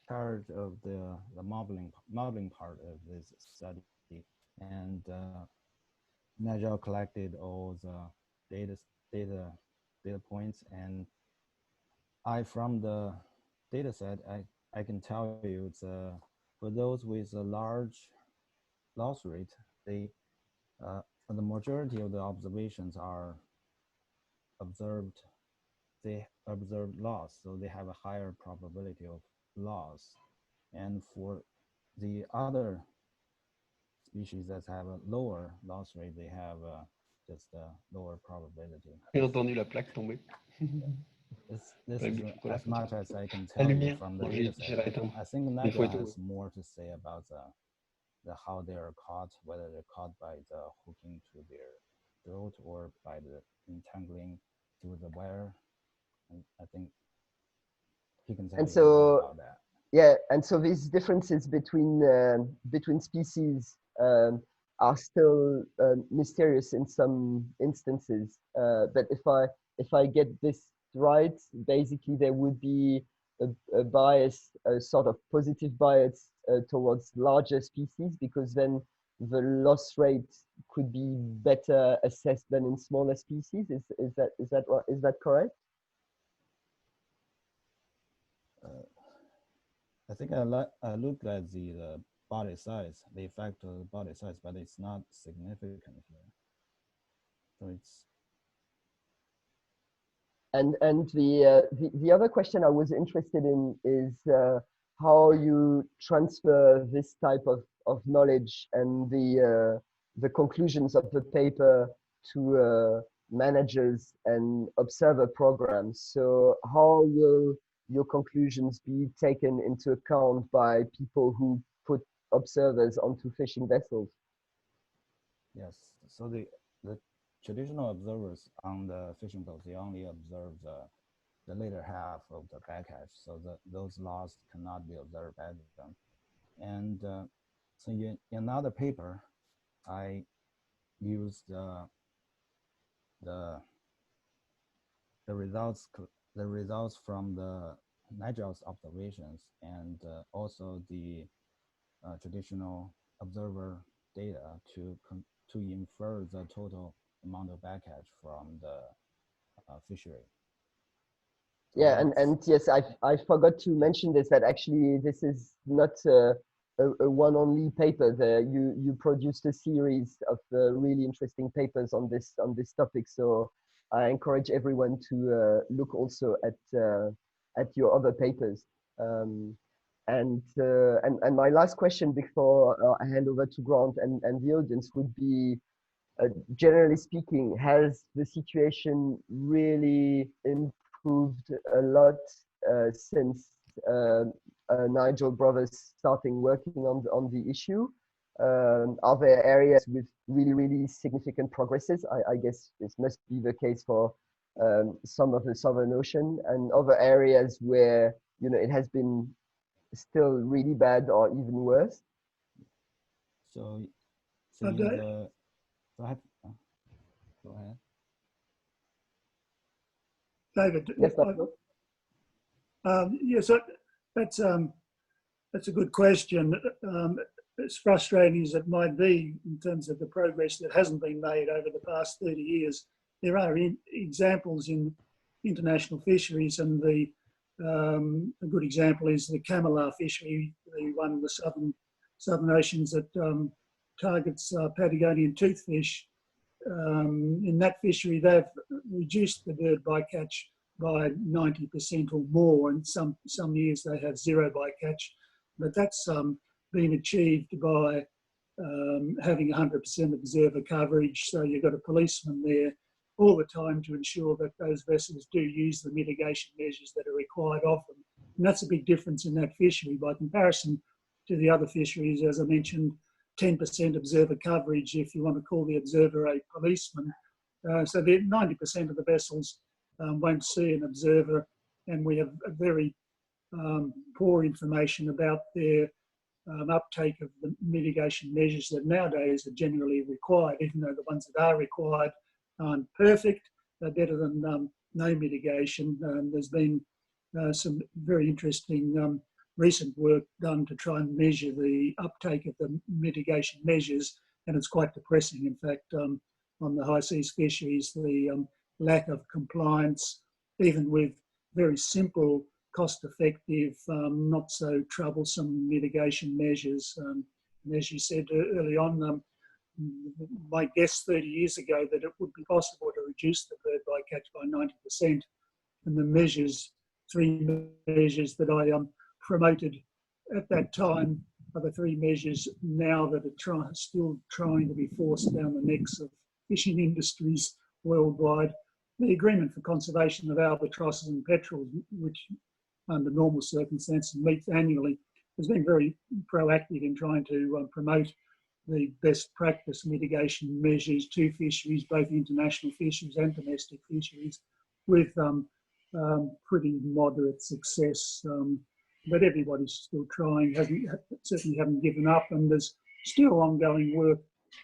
Part of the modeling part of this study, and Nigel collected all the data points, and from the data set, I can tell you it's for those with a large loss rate, the majority of the observations are observed, they observed loss, so they have a higher probability of loss. And for the other species that have a lower loss rate, they have just a lower probability. J'ai entendu la plaque tomber. This is as much as I can tell you from the data set. I think Nigel has more to say about how they are caught, whether they're caught by the hooking to their throat or by the entangling through the wire. And I think he can tell you more about that. Yeah, and so these differences between species are still mysterious in some instances. But if I get this right, basically there would be a bias, a sort of positive bias towards larger species, because then the loss rate could be better assessed than in smaller species. Is that correct? I think I looked at the body size, the effect of the body size, but it's not significant here. So it's. And the other question I was interested in is how you transfer this type of knowledge and the conclusions of the paper to managers and observer programs. So how will your conclusions be taken into account by people who put observers onto fishing vessels? Yes, so the traditional observers on the fishing boats, they only observe the later half of the bycatch, so those loss cannot be observed by them. And so in another paper, I used the results from the Nigel's observations and also the traditional observer data to infer the total amount of bycatch from the fishery. So yeah, and yes, I forgot to mention this, that actually this is not a one-only paper. You produced a series of really interesting papers on this topic. So I encourage everyone to look also at your other papers. And my last question before I hand over to Grant and the audience would be, generally speaking, has the situation really improved a lot since Nigel Brothers starting working on the issue? Are there areas with really significant progresses? I guess this must be the case for some of the Southern Ocean, and other areas where it has been still really bad or even worse. So go ahead. David. Yes, yes, that's a good question. As frustrating as it might be in terms of the progress that hasn't been made over the past 30 years, there are examples in international fisheries, and a good example is the Camellar fishery, the one in the southern oceans that targets Patagonian toothfish. In that fishery, they've reduced the bird bycatch by 90% or more, and some years they have zero bycatch, but that's been achieved by having 100% observer coverage. So you've got a policeman there all the time to ensure that those vessels do use the mitigation measures that are required of them. And that's a big difference in that fishery by comparison to the other fisheries. As I mentioned, 10% observer coverage, if you want to call the observer a policeman. So 90% of the vessels won't see an observer, and we have a very poor information about their uptake of the mitigation measures that nowadays are generally required, even though the ones that are required aren't perfect. They're better than no mitigation. There's been some very interesting recent work done to try and measure the uptake of the mitigation measures, and it's quite depressing. In fact, on the high seas fisheries, the lack of compliance, even with very simple, cost-effective, not so troublesome mitigation measures. And as you said early on, my guess 30 years ago that it would be possible to reduce the bird bycatch by 90%. And the measures, 3 measures that I promoted at that time are the 3 measures now that are still trying to be forced down the necks of fishing industries worldwide. The Agreement for Conservation of Albatrosses and Petrels, which under normal circumstances meets annually, has been very proactive in trying to promote the best practice mitigation measures to fisheries, both international fisheries and domestic fisheries, with pretty moderate success. But everybody's still trying, certainly haven't given up, and there's still ongoing work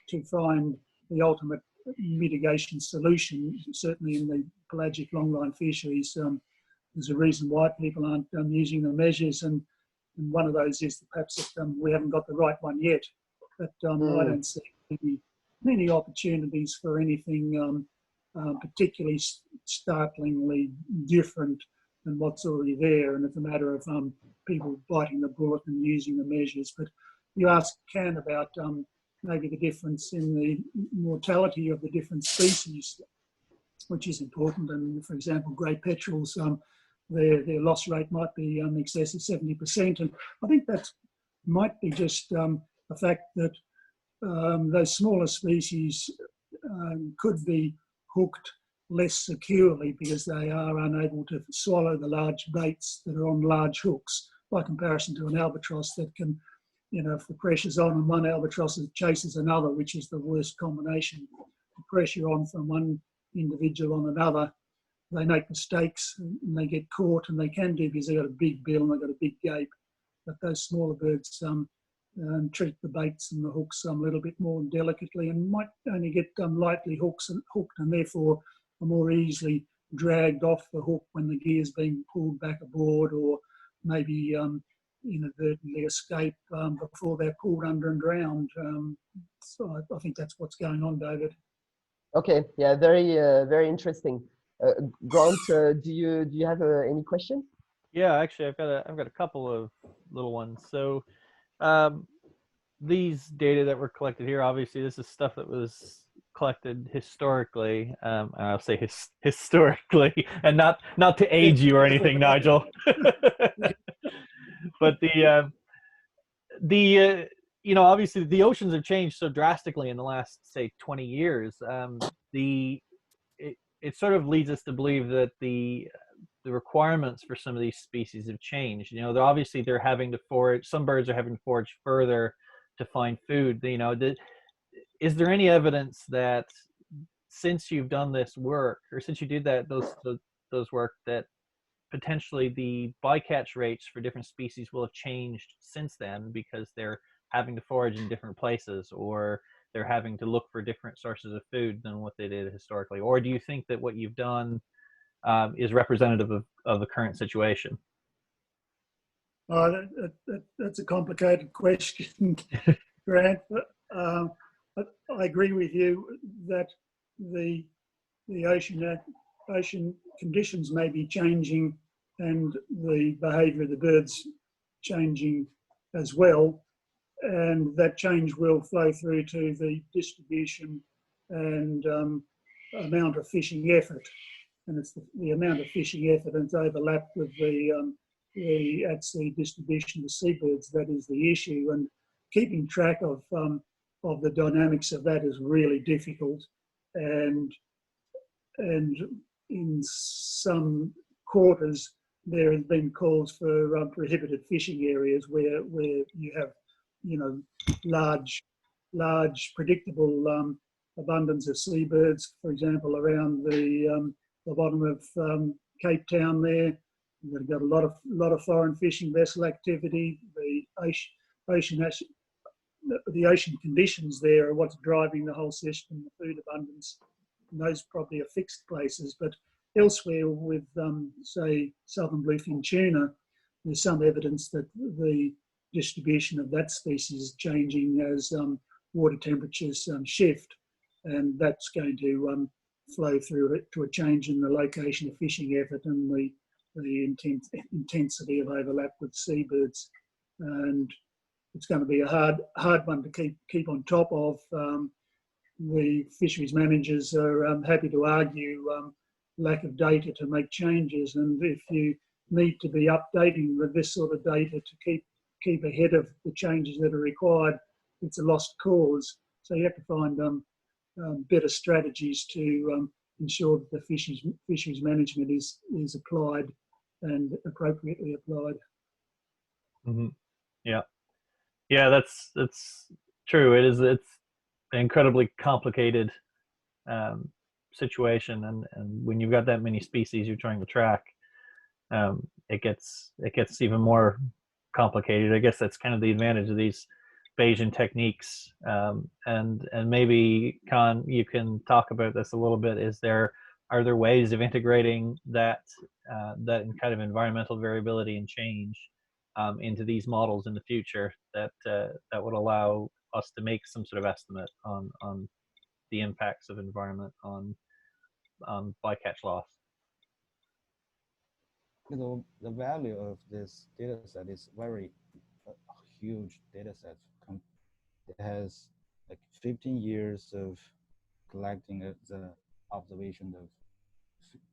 to find the ultimate mitigation solution. Certainly in the pelagic longline fisheries, there's a reason why people aren't using the measures, and one of those is that perhaps we haven't got the right one yet. But I don't see many opportunities for anything particularly startlingly different than what's already there, and it's a matter of people biting the bullet and using the measures. But you asked Ken about maybe the difference in the mortality of the different species, which is important. And for example, grey petrels, their loss rate might be in excess of 70%, and I think that might be just the fact that those smaller species could be hooked less securely because they are unable to swallow the large baits that are on large hooks, by comparison to an albatross that can, if the pressure's on and one albatross chases another, which is the worst combination, the pressure on from one individual on another, they make mistakes and they get caught, and they can do because they've got a big bill and they've got a big gape. But those smaller birds treat the baits and the hooks a little bit more delicately, and might only get lightly hooked, and therefore are more easily dragged off the hook when the gear's being pulled back aboard, or maybe inadvertently escape before they're pulled under and drowned. So I think that's what's going on, David. Okay, yeah, very interesting. Grant, do you have any question? Yeah, actually, I've got a couple of little ones. So, these data that were collected here, obviously, this is stuff that was collected historically. I'll say historically, and not to age you or anything, Nigel. But obviously the oceans have changed so drastically in the last, say, 20 years. It sort of leads us to believe that the requirements for some of these species have changed. They're having to forage. Some birds are having to forage further to find food. Is there any evidence that since you've done this work, or since you did those work, that potentially the bycatch rates for different species will have changed since then because they're having to forage in different places, or they're having to look for different sources of food than what they did historically? Or do you think that what you've done is representative of the current situation? That's a complicated question, Grant. But I agree with you that the ocean conditions may be changing and the behaviour of the birds changing as well, and that change will flow through to the distribution and amount of fishing effort. And it's the amount of fishing effort and its overlap with the at-sea distribution of seabirds that is the issue. And keeping track of the dynamics of that is really difficult. And in some quarters, there have been calls for prohibited fishing areas where you have, large predictable abundance of seabirds, for example, around the bottom of Cape Town there. We've got a lot of foreign fishing vessel activity. The ocean conditions there are what's driving the whole system, the food abundance. And those probably are fixed places, but elsewhere with, say, southern bluefin tuna, there's some evidence that the distribution of that species is changing as water temperatures shift, and that's going to flow through to a change in the location of fishing effort and the intensity of overlap with seabirds. And it's going to be a hard one to keep on top of. the fisheries managers are happy to argue lack of data to make changes, and if you need to be updating with this sort of data to keep ahead of the changes that are required, it's a lost cause. So you have to find better strategies to ensure that the fisheries management is applied and appropriately applied. Mm-hmm. Yeah, that's true. It's an incredibly complicated situation, and when you've got that many species you're trying to track, it gets even more complicated. I guess that's kind of the advantage of these Bayesian techniques, and maybe Con, you can talk about this a little bit. Are there ways of integrating that kind of environmental variability and change into these models in the future that would allow us to make some sort of estimate on the impacts of environment on bycatch loss? The value of this data set is very huge data set. It has like 15 years of collecting the observation of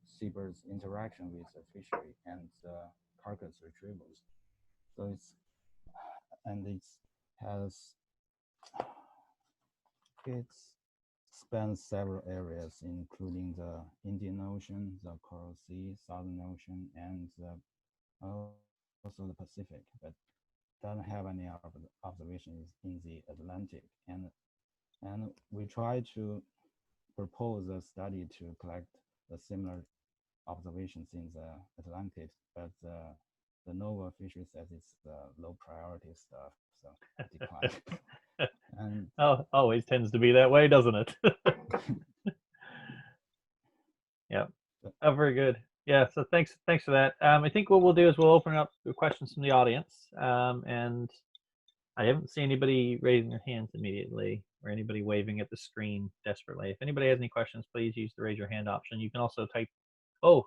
seabirds' interaction with the fishery and carcass retrievals. So it spans several areas, including the Indian Ocean, the Coral Sea, Southern Ocean, and also the Pacific, but doesn't have any observations in the Atlantic. And we try to propose a study to collect the similar observations in the Atlantic, but the NOAA fishery says it's low priority stuff, so declined. And always tends to be that way, doesn't it? Yeah. Oh, very good. Yeah. So thanks for that. I think what we'll do is we'll open up the questions from the audience, and I haven't seen anybody raising their hands immediately or anybody waving at the screen desperately. If anybody has any questions, please use the raise your hand option. You can also type. Oh,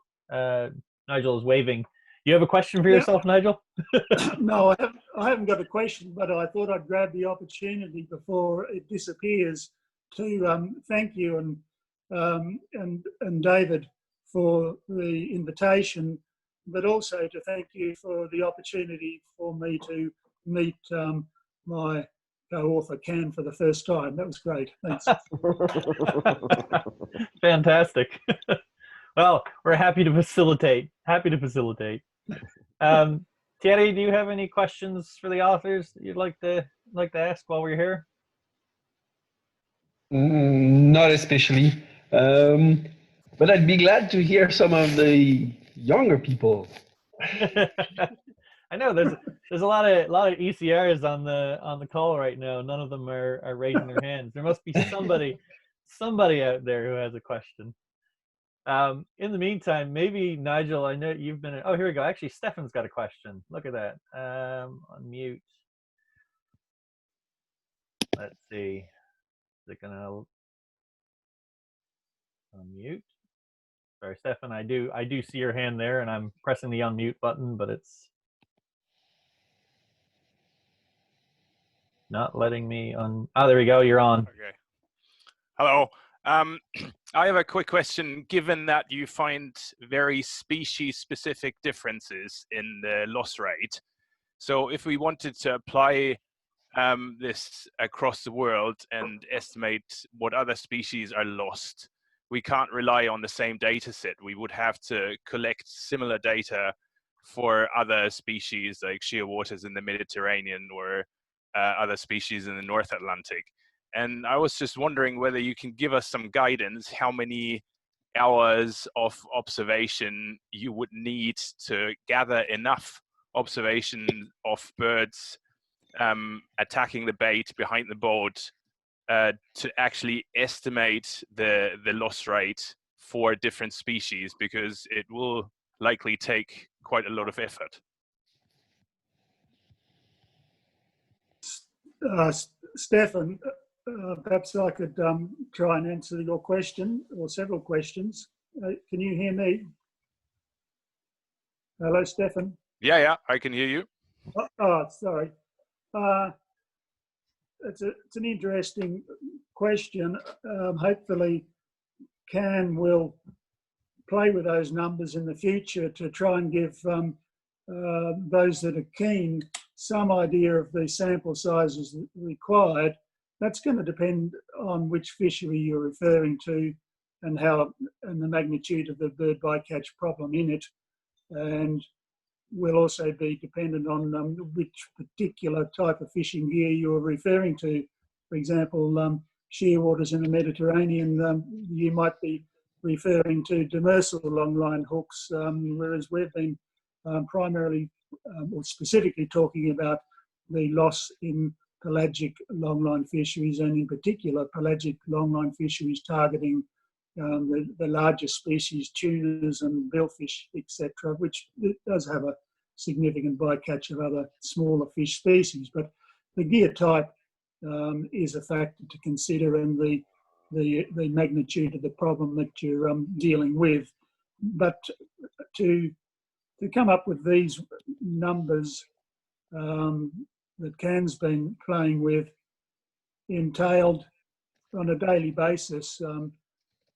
Nigel is waving. You have a question for yourself, Nigel? No, I haven't got a question, but I thought I'd grab the opportunity before it disappears to thank you and David for the invitation, but also to thank you for the opportunity for me to meet my co-author Can for the first time. That was great. Thanks. Fantastic. Well, we're happy to facilitate. Thierry, do you have any questions for the authors that you'd like to ask while we're here? Not especially, but I'd be glad to hear some of the younger people. I know there's a lot of ECRs on the call right now. None of them are raising their hands. There must be somebody out there who has a question. In the meantime, maybe Nigel, I know you've been. Oh, here we go. Actually, Stefan's got a question. Look at that. Unmute. Let's see. Is it gonna unmute? Sorry, Stefan. I do see your hand there, and I'm pressing the unmute button, but it's not letting me on. Oh, there we go. You're on. Okay. Hello. I have a quick question. Given that you find very species-specific differences in the loss rate, so if we wanted to apply this across the world and estimate what other species are lost, we can't rely on the same data set. We would have to collect similar data for other species like shearwaters in the Mediterranean or other species in the North Atlantic. And I was just wondering whether you can give us some guidance how many hours of observation you would need to gather enough observation of birds attacking the bait behind the boat to actually estimate the loss rate for different species, because it will likely take quite a lot of effort. Stefan, perhaps I could try and answer your question, or several questions. Can you hear me? Hello, Stefan. Yeah, I can hear you. Oh, sorry. it's an interesting question. Hopefully, CAN will play with those numbers in the future to try and give those that are keen some idea of the sample sizes required. That's going to depend on which fishery you're referring to and the magnitude of the bird bycatch problem in it, and will also be dependent on which particular type of fishing gear you're referring to. For example, shearwaters in the Mediterranean, you might be referring to demersal longline hooks, whereas we've been primarily or specifically talking about the loss in pelagic longline fisheries, and in particular pelagic longline fisheries targeting the larger species, tunas and billfish, etc., which does have a significant bycatch of other smaller fish species. But the gear type is a factor to consider, and the magnitude of the problem that you're dealing with. But to come up with these numbers that CAN's been playing with entailed on a daily basis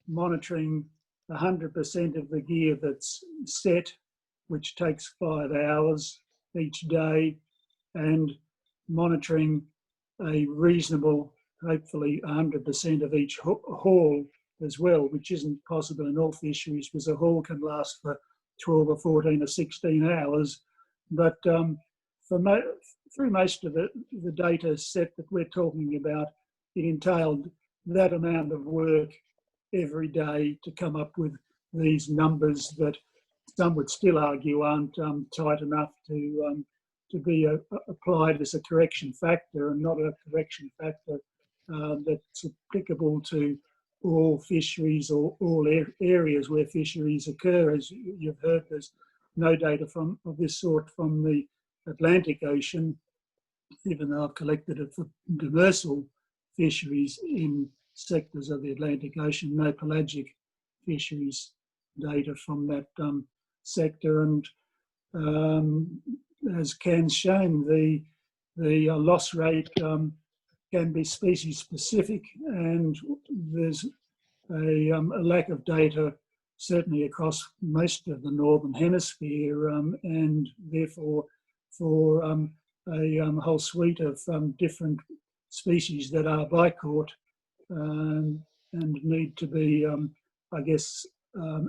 monitoring 100% of the gear that's set, which takes 5 hours each day, and monitoring a reasonable, hopefully 100% of each haul as well, which isn't possible in all fisheries because a haul can last for 12 or 14 or 16 hours. But through most of the data set that we're talking about, it entailed that amount of work every day to come up with these numbers that some would still argue aren't tight enough to be applied as a correction factor, and not a correction factor that's applicable to all fisheries or all areas where fisheries occur. As you've heard, there's no data of this sort from the Atlantic Ocean, even though I've collected it for demersal fisheries in sectors of the Atlantic Ocean, no pelagic fisheries data from that sector. And as Ken's shown, the loss rate can be species specific, and there's a lack of data certainly across most of the northern hemisphere, and therefore for a whole suite of different species that are bycaught and need to be, I guess,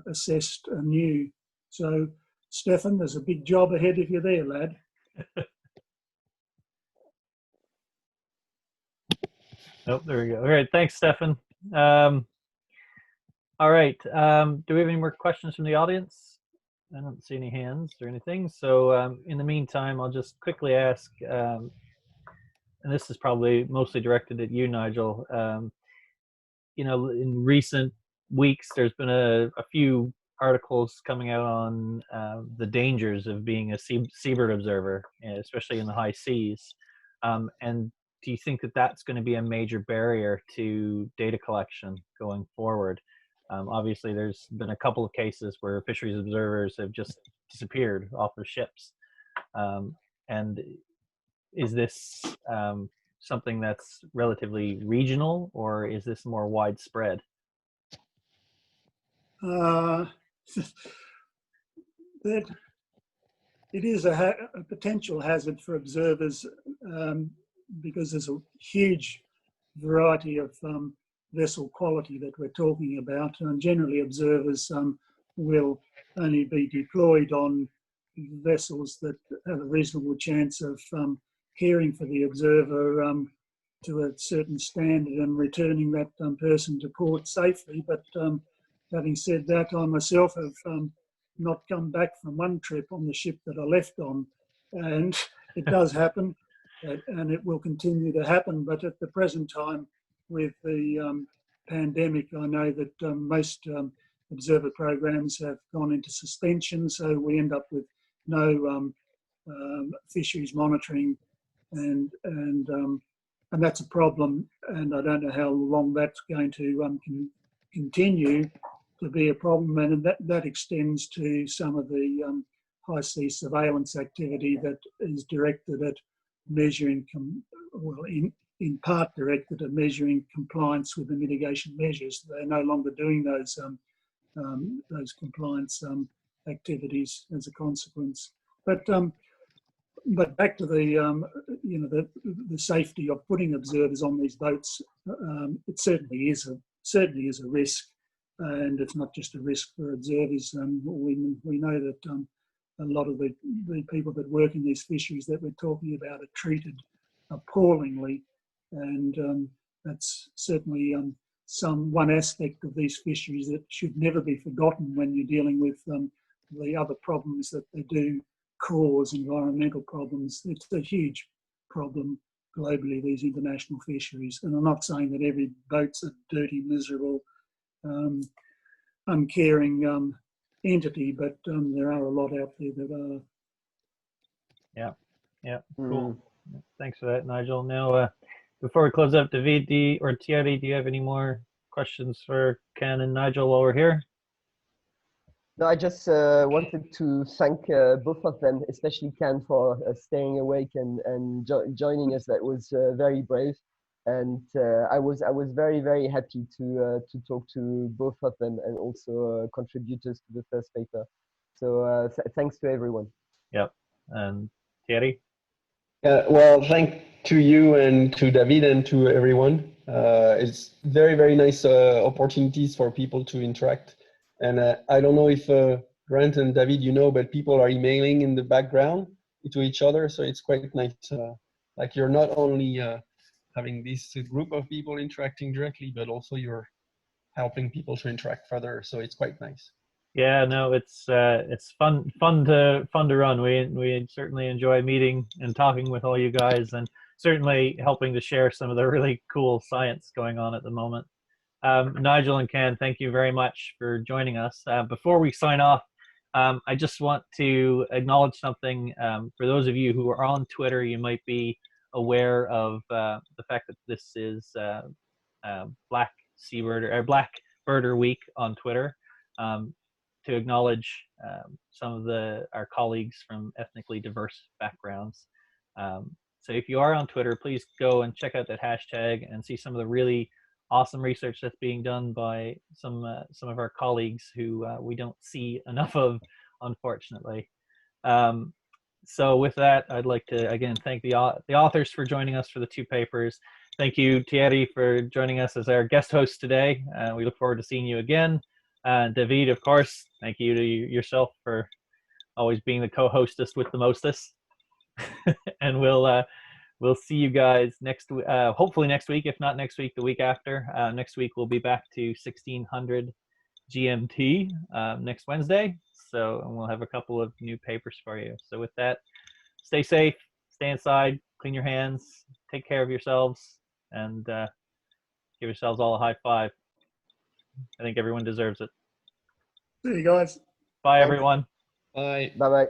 assessed anew. So, Stefan, there's a big job ahead of you there, lad. Oh, there we go. All right, thanks, Stefan. All right, do we have any more questions from the audience? I don't see any hands or anything. So in the meantime, I'll just quickly ask, and this is probably mostly directed at you, Nigel. You know, in recent weeks, there's been a few articles coming out on the dangers of being a seabird observer, especially in the high seas. And do you think that that's going to be a major barrier to data collection going forward? Obviously, there's been a couple of cases where fisheries observers have just disappeared off their ships. And is this something that's relatively regional, or is this more widespread? That it is a potential hazard for observers because there's a huge variety of vessel quality that we're talking about, and generally observers will only be deployed on vessels that have a reasonable chance of caring for the observer to a certain standard and returning that person to port safely. But having said that, I myself have not come back from one trip on the ship that I left on, and it does happen, and it will continue to happen. But at the present time, with the pandemic, I know that most observer programs have gone into suspension, so we end up with no fisheries monitoring, and that's a problem. And I don't know how long that's going to continue to be a problem, and that extends to some of the high sea surveillance activity that is directed at measuring, in part directed at measuring compliance with the mitigation measures. They're no longer doing those compliance activities as a consequence. But back to the the safety of putting observers on these boats, it certainly is a risk, and it's not just a risk for observers. We know that a lot of the people that work in these fisheries that we're talking about are treated appallingly, and that's certainly one aspect of these fisheries that should never be forgotten when you're dealing with the other problems that they do cause, environmental problems. It's a huge problem globally, these international fisheries. And I'm not saying that every boat's a dirty, miserable, uncaring entity, but there are a lot out there that are. Yeah, cool. Thanks for that, Nigel. Now, before we close up, David or Thierry, do you have any more questions for Ken and Nigel while we're here? No, I just wanted to thank both of them, especially Ken, for staying awake and joining us. That was very brave, and I was very, very happy to talk to both of them, and also contributors to the first paper. So thanks to everyone. Yep. And Thierry? Well, thank to you and to David and to everyone. It's very, very nice opportunities for people to interact. And I don't know if Grant and David, but people are emailing in the background to each other. So it's quite nice. Like you're not only having this group of people interacting directly, but also you're helping people to interact further. So it's quite nice. Yeah, no, it's fun to run. We certainly enjoy meeting and talking with all you guys, and certainly helping to share some of the really cool science going on at the moment. Nigel and Ken, thank you very much for joining us. Before we sign off, I just want to acknowledge something. For those of you who are on Twitter, you might be aware of the fact that this is Black Seabird or Black Birder Week on Twitter. To acknowledge some of our colleagues from ethnically diverse backgrounds. So if you are on Twitter, please go and check out that hashtag and see some of the really awesome research that's being done by some of our colleagues who we don't see enough of, unfortunately. So with that, I'd like to again thank the authors for joining us for the two papers. Thank you, Thierry, for joining us as our guest host today. We look forward to seeing you again. David, of course, thank you to yourself for always being the co-hostess with the mostest. And we'll see you guys hopefully next week, if not next week, the week after. Next week we'll be back to 1600 GMT next Wednesday. So and we'll have a couple of new papers for you. So with that, stay safe, stay inside, clean your hands, take care of yourselves, and give yourselves all a high five. I think everyone deserves it. See you guys. Bye, everyone. Bye. Bye-bye.